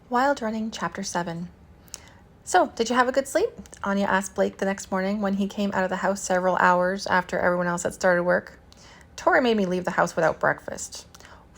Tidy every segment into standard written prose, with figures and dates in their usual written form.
Wild Running, Chapter 7. So, did you have a good sleep? Anya asked Blake the next morning when he came out of the house several hours after everyone else had started work. Tori made me leave the house without breakfast.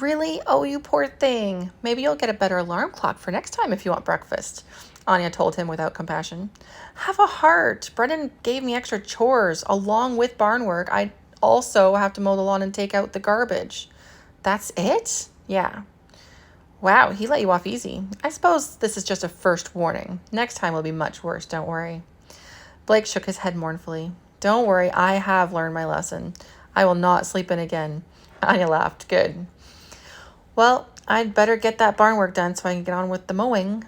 Really? Oh, you poor thing. Maybe you'll get a better alarm clock for next time if you want breakfast, Anya told him without compassion. Have a heart. Brendan gave me extra chores along with barn work. I also have to mow the lawn and take out the garbage. That's it? Yeah. Wow, he let you off easy. I suppose this is just a first warning. Next time will be much worse, don't worry. Blake shook his head mournfully. Don't worry, I have learned my lesson. I will not sleep in again. Anya laughed. Good. Well, I'd better get that barn work done so I can get on with the mowing.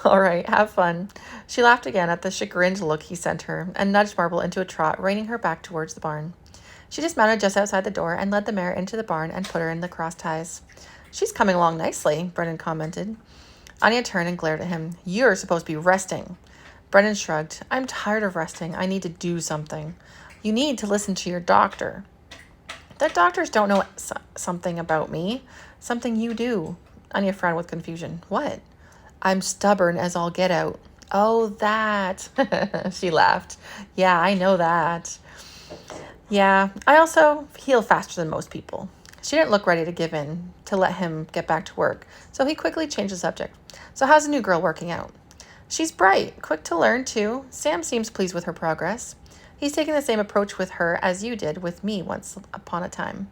All right, have fun. She laughed again at the chagrined look he sent her and nudged Marble into a trot, reining her back towards the barn. She dismounted just outside the door and led the mare into the barn and put her in the cross ties. She's coming along nicely, Brendan commented. Anya turned and glared at him. You're supposed to be resting. Brendan shrugged. I'm tired of resting. I need to do something. You need to listen to your doctor. The doctors don't know something about me. Something you do. Anya frowned with confusion. What? I'm stubborn as all get out. Oh, that. She laughed. Yeah, I know that. Yeah, I also heal faster than most people. She didn't look ready to give in, to let him get back to work, so he quickly changed the subject. So how's the new girl working out? She's bright, quick to learn too. Sam seems pleased with her progress. He's taking the same approach with her as you did with me once upon a time.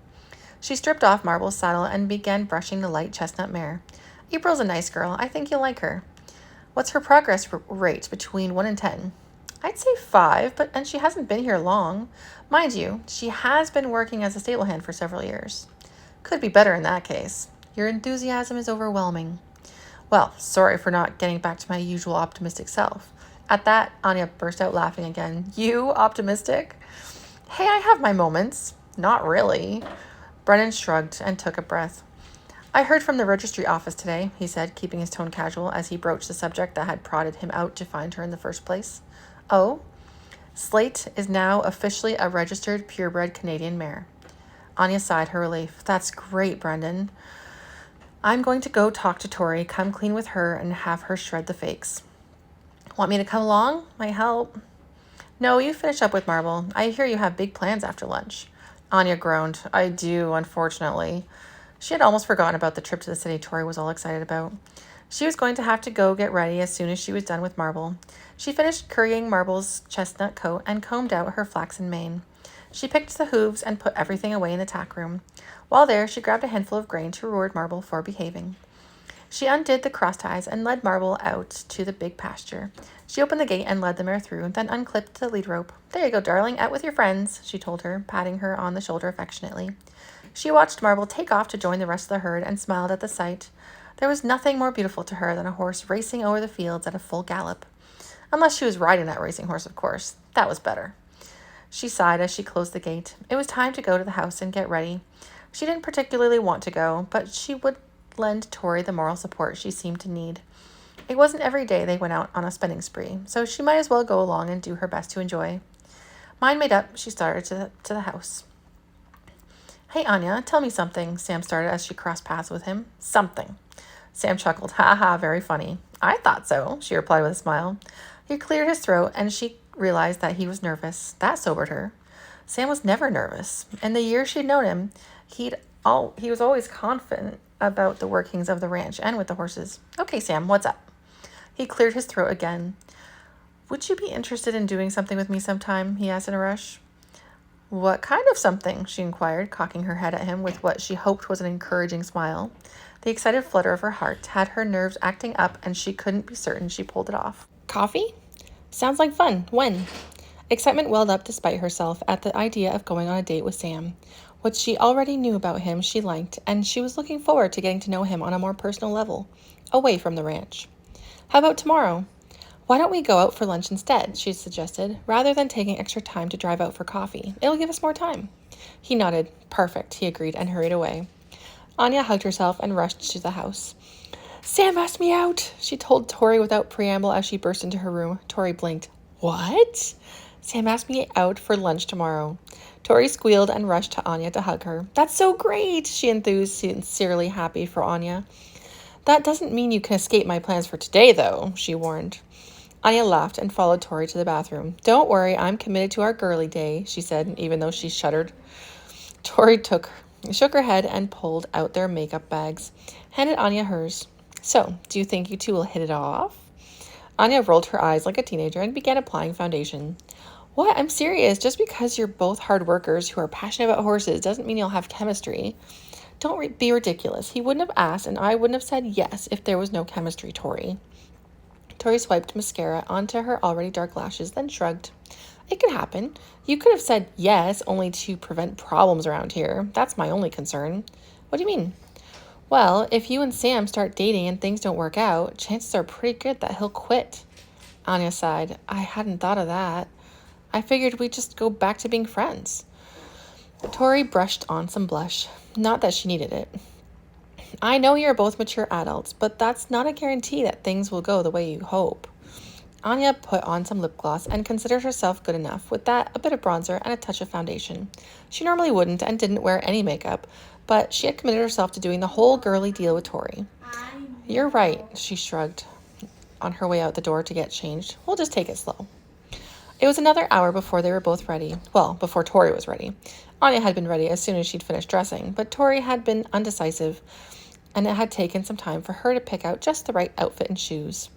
She stripped off Marble's saddle and began brushing the light chestnut mare. April's a nice girl. I think you'll like her. What's her progress rate between 1 and 10? I'd say 5, and she hasn't been here long. Mind you, she has been working as a stable hand for several years. Could be better in that case. Your enthusiasm is overwhelming. Well, sorry for not getting back to my usual optimistic self. At that, Anya burst out laughing again. You optimistic? Hey, I have my moments. Not really. Brennan shrugged and took a breath. I heard from the registry office today, he said, keeping his tone casual as he broached the subject that had prodded him out to find her in the first place. Oh? Slate is now officially a registered purebred Canadian mare. Anya sighed her relief. That's great, Brendan. I'm going to go talk to Tori, come clean with her, and have her shred the fakes. Want me to come along? Might help. No, you finish up with Marble. I hear you have big plans after lunch. Anya groaned. I do, unfortunately. She had almost forgotten about the trip to the city Tori was all excited about. She was going to have to go get ready as soon as she was done with Marble. She finished currying Marble's chestnut coat and combed out her flaxen mane. She picked the hooves and put everything away in the tack room. While there, she grabbed a handful of grain to reward Marble for behaving. She undid the cross ties and led Marble out to the big pasture. She opened the gate and led the mare through, then unclipped the lead rope. There you go, darling, out with your friends, she told her, patting her on the shoulder affectionately. She watched Marble take off to join the rest of the herd and smiled at the sight. There was nothing more beautiful to her than a horse racing over the fields at a full gallop. Unless she was riding that racing horse, of course. That was better. She sighed as she closed the gate. It was time to go to the house and get ready. She didn't particularly want to go, but she would lend Tori the moral support she seemed to need. It wasn't every day they went out on a spending spree, so she might as well go along and do her best to enjoy. Mind made up, she started to the house. Hey, Anya, tell me something, Sam started as she crossed paths with him. Something. Sam chuckled. Ha ha, very funny. I thought so, she replied with a smile. He cleared his throat, and she realized that he was nervous. That sobered her. Sam was never nervous. In the years she'd known him, he was always confident about the workings of the ranch and with the horses. Okay, Sam, what's up? He cleared his throat again. Would you be interested in doing something with me sometime? He asked in a rush. What kind of something? She inquired, cocking her head at him with what she hoped was an encouraging smile. The excited flutter of her heart had her nerves acting up, and she couldn't be certain she pulled it off. Coffee? Sounds like fun. When? Excitement welled up despite herself at the idea of going on a date with Sam. What she already knew about him she liked, and she was looking forward to getting to know him on a more personal level, away from the ranch. How about tomorrow? Why don't we go out for lunch instead, she suggested, rather than taking extra time to drive out for coffee. It'll give us more time. He nodded. Perfect, he agreed, and hurried away. Anya hugged herself and rushed to the house. Sam asked me out, she told Tori without preamble as she burst into her room. Tori blinked. What? Sam asked me out for lunch tomorrow. Tori squealed and rushed to Anya to hug her. That's so great, she enthused, sincerely happy for Anya. That doesn't mean you can escape my plans for today, though, she warned. Anya laughed and followed Tori to the bathroom. Don't worry, I'm committed to our girly day, she said, even though she shuddered. Tori shook her head and pulled out their makeup bags, handed Anya hers. So, do you think you two will hit it off? Anya rolled her eyes like a teenager and began applying foundation. What? I'm serious. Just because you're both hard workers who are passionate about horses doesn't mean you'll have chemistry. Don't be ridiculous. He wouldn't have asked, and I wouldn't have said yes if there was no chemistry, Tori. Tori swiped mascara onto her already dark lashes, then shrugged. It could happen. You could have said yes only to prevent problems around here. That's my only concern. What do you mean? Well, if you and Sam start dating and things don't work out, chances are pretty good that he'll quit. Anya sighed. I hadn't thought of that. I figured we'd just go back to being friends. Tori brushed on some blush. Not that she needed it. I know you're both mature adults, but that's not a guarantee that things will go the way you hope. Anya put on some lip gloss and considered herself good enough, with that, a bit of bronzer, and a touch of foundation. She normally wouldn't and didn't wear any makeup, but she had committed herself to doing the whole girly deal with Tori. You're right, she shrugged on her way out the door to get changed. We'll just take it slow. It was another hour before they were both ready. Well, before Tori was ready. Anya had been ready as soon as she'd finished dressing, but Tori had been undecisive, and it had taken some time for her to pick out just the right outfit and shoes.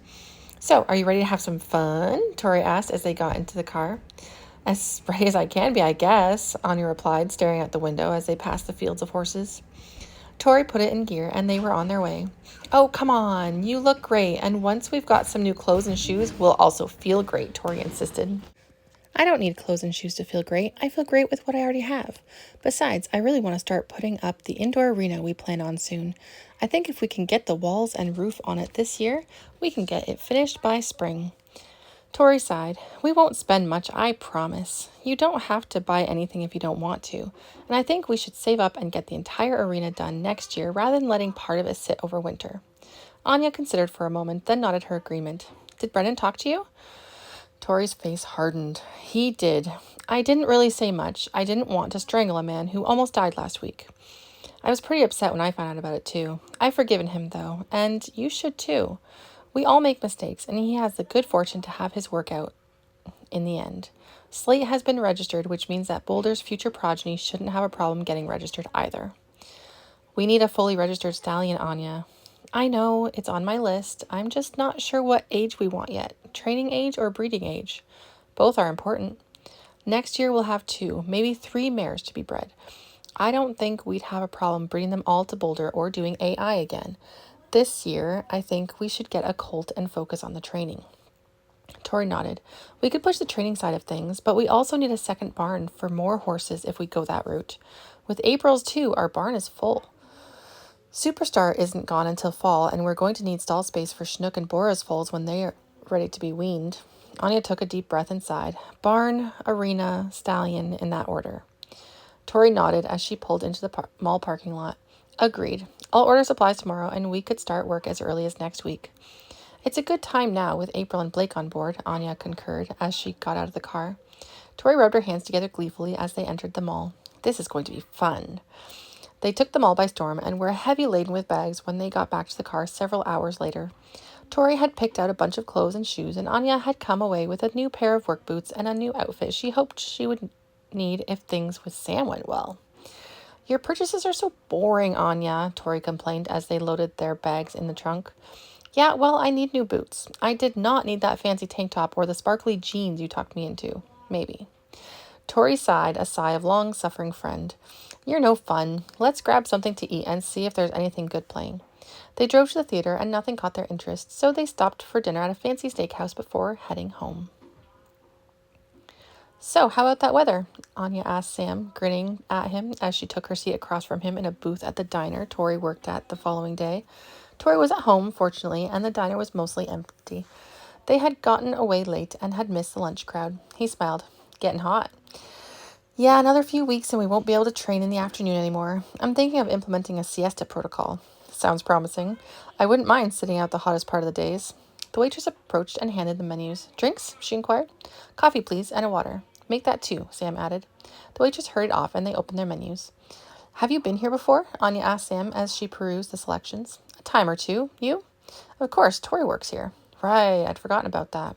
So, are you ready to have some fun? Tori asked as they got into the car. As ready as I can be, I guess, Anya replied, staring out the window as they passed the fields of horses. Tori put it in gear, and they were on their way. Oh, come on, you look great, and once we've got some new clothes and shoes, we'll also feel great, Tori insisted. I don't need clothes and shoes to feel great. I feel great with what I already have. Besides, I really want to start putting up the indoor arena we plan on soon. I think if we can get the walls and roof on it this year, we can get it finished by spring. Tori sighed. We won't spend much, I promise. You don't have to buy anything if you don't want to. And I think we should save up and get the entire arena done next year rather than letting part of it sit over winter. Anya considered for a moment, then nodded her agreement. Did Brennan talk to you? Tori's face hardened. He did. I didn't really say much. I didn't want to strangle a man who almost died last week. I was pretty upset when I found out about it too. I've forgiven him though, and you should too. We all make mistakes, and he has the good fortune to have his work out in the end. Slate has been registered, which means that Boulder's future progeny shouldn't have a problem getting registered either. We need a fully registered stallion, Anya. I know, it's on my list. I'm just not sure what age we want yet. Training age or breeding age? Both are important. Next year we'll have 2, maybe 3 mares to be bred. I don't think we'd have a problem breeding them all to Boulder or doing AI again. This year, I think we should get a colt and focus on the training. Tori nodded. We could push the training side of things, but we also need a second barn for more horses if we go that route. With April's too, our barn is full. Superstar isn't gone until fall, and we're going to need stall space for Schnook and Bora's foals when they are ready to be weaned. Anya took a deep breath and sighed. Barn, arena, stallion, in that order. Tori nodded as she pulled into the mall parking lot. Agreed. I'll order supplies tomorrow, and we could start work as early as next week. It's a good time now with April and Blake on board, Anya concurred as she got out of the car. Tori rubbed her hands together gleefully as they entered the mall. This is going to be fun. They took the mall by storm and were heavy laden with bags when they got back to the car several hours later. Tori had picked out a bunch of clothes and shoes, and Anya had come away with a new pair of work boots and a new outfit she hoped she would need if things with Sam went well. Your purchases are so boring, Anya, Tori complained as they loaded their bags in the trunk. Yeah, well, I need new boots. I did not need that fancy tank top or the sparkly jeans you talked me into. Maybe. Tori sighed, a sigh of long-suffering friend. You're no fun. Let's grab something to eat and see if there's anything good playing. They drove to the theater and nothing caught their interest, so they stopped for dinner at a fancy steakhouse before heading home. So, how about that weather? Anya asked Sam, grinning at him as she took her seat across from him in a booth at the diner Tori worked at the following day. Tori was at home, fortunately, and the diner was mostly empty. They had gotten away late and had missed the lunch crowd. He smiled. Getting hot. Yeah, another few weeks and we won't be able to train in the afternoon anymore. I'm thinking of implementing a siesta protocol. Sounds promising. I wouldn't mind sitting out the hottest part of the days. The waitress approached and handed the menus. Drinks? She inquired. Coffee, please, and a water. Make that 2, Sam added. The waitress hurried off and they opened their menus. Have you been here before? Anya asked Sam as she perused the selections. A time or two. You? Of course, Tori works here. Right, I'd forgotten about that.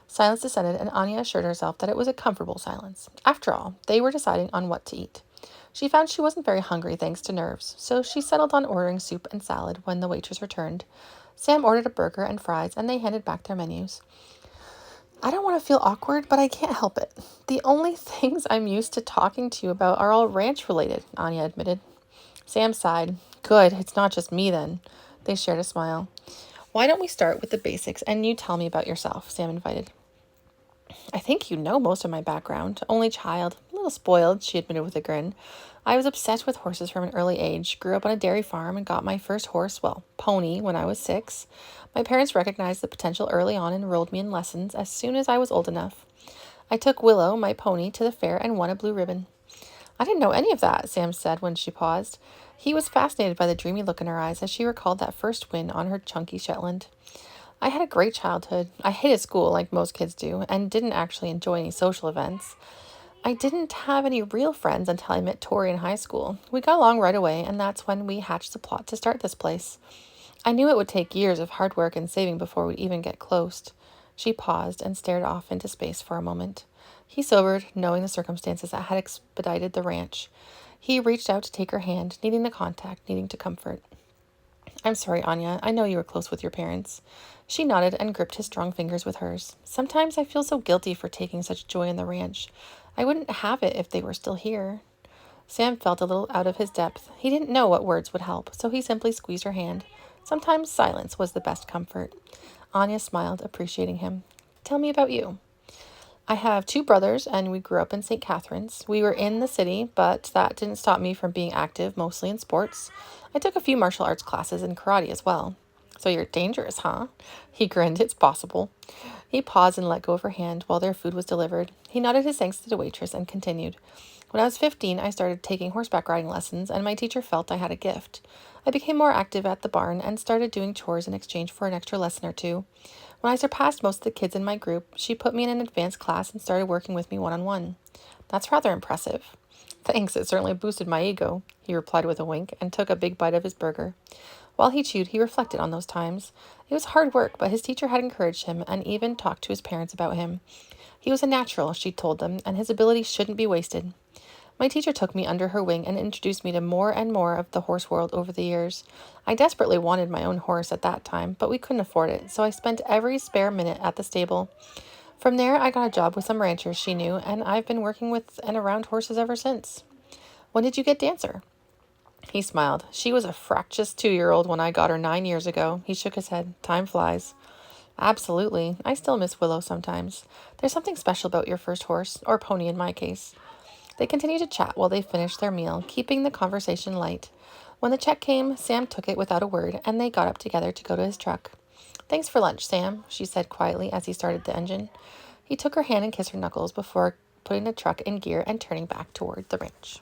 Silence descended, and Anya assured herself that it was a comfortable silence. After all, they were deciding on what to eat. She found she wasn't very hungry thanks to nerves, so she settled on ordering soup and salad when the waitress returned. Sam ordered a burger and fries, and they handed back their menus. I don't want to feel awkward, but I can't help it. The only things I'm used to talking to you about are all ranch related, Anya admitted. Sam sighed. Good, it's not just me then. They shared a smile. Why don't we start with the basics and you tell me about yourself, Sam invited. I think you know most of my background. Only child, a little spoiled, she admitted with a grin. I was obsessed with horses from an early age, grew up on a dairy farm, and got my first horse, well, pony, when I was 6. My parents recognized the potential early on and enrolled me in lessons as soon as I was old enough. I took Willow, my pony, to the fair and won a blue ribbon. I didn't know any of that, Sam said when she paused. He was fascinated by the dreamy look in her eyes as she recalled that first win on her chunky Shetland. I had a great childhood. I hated school like most kids do and didn't actually enjoy any social events. I didn't have any real friends until I met Tori in high school. We got along right away, and that's when we hatched the plot to start this place. I knew it would take years of hard work and saving before we'd even get close. She paused and stared off into space for a moment. He sobered, knowing the circumstances that had expedited the ranch. He reached out to take her hand, needing the contact, needing to comfort. I'm sorry, Anya. I know you were close with your parents. She nodded and gripped his strong fingers with hers. Sometimes I feel so guilty for taking such joy in the ranch. I wouldn't have it if they were still here. Sam felt a little out of his depth. He didn't know what words would help, so he simply squeezed her hand. Sometimes silence was the best comfort. Anya smiled, appreciating him. Tell me about you. I have 2 brothers, and we grew up in St. Catharines. We were in the city, but that didn't stop me from being active, mostly in sports. I took a few martial arts classes and karate as well. So you're dangerous, huh? He grinned. It's possible. He paused and let go of her hand while their food was delivered. He nodded his thanks to the waitress and continued. When I was 15, I started taking horseback riding lessons, and my teacher felt I had a gift. I became more active at the barn and started doing chores in exchange for an extra lesson or two. When I surpassed most of the kids in my group, she put me in an advanced class and started working with me one-on-one. That's rather impressive. Thanks, it certainly boosted my ego, he replied with a wink and took a big bite of his burger. While he chewed, he reflected on those times. It was hard work, but his teacher had encouraged him and even talked to his parents about him. He was a natural, she told them, and his ability shouldn't be wasted. My teacher took me under her wing and introduced me to more and more of the horse world over the years. I desperately wanted my own horse at that time, but we couldn't afford it, so I spent every spare minute at the stable. From there, I got a job with some ranchers she knew, and I've been working with and around horses ever since. When did you get Dancer? He smiled. She was a fractious 2-year-old when I got her 9 years ago. He shook his head. Time flies. Absolutely. I still miss Willow sometimes. There's something special about your first horse, or pony in my case. They continued to chat while they finished their meal, keeping the conversation light. When the check came, Sam took it without a word, and they got up together to go to his truck. Thanks for lunch, Sam, she said quietly as he started the engine. He took her hand and kissed her knuckles before putting the truck in gear and turning back toward the ranch.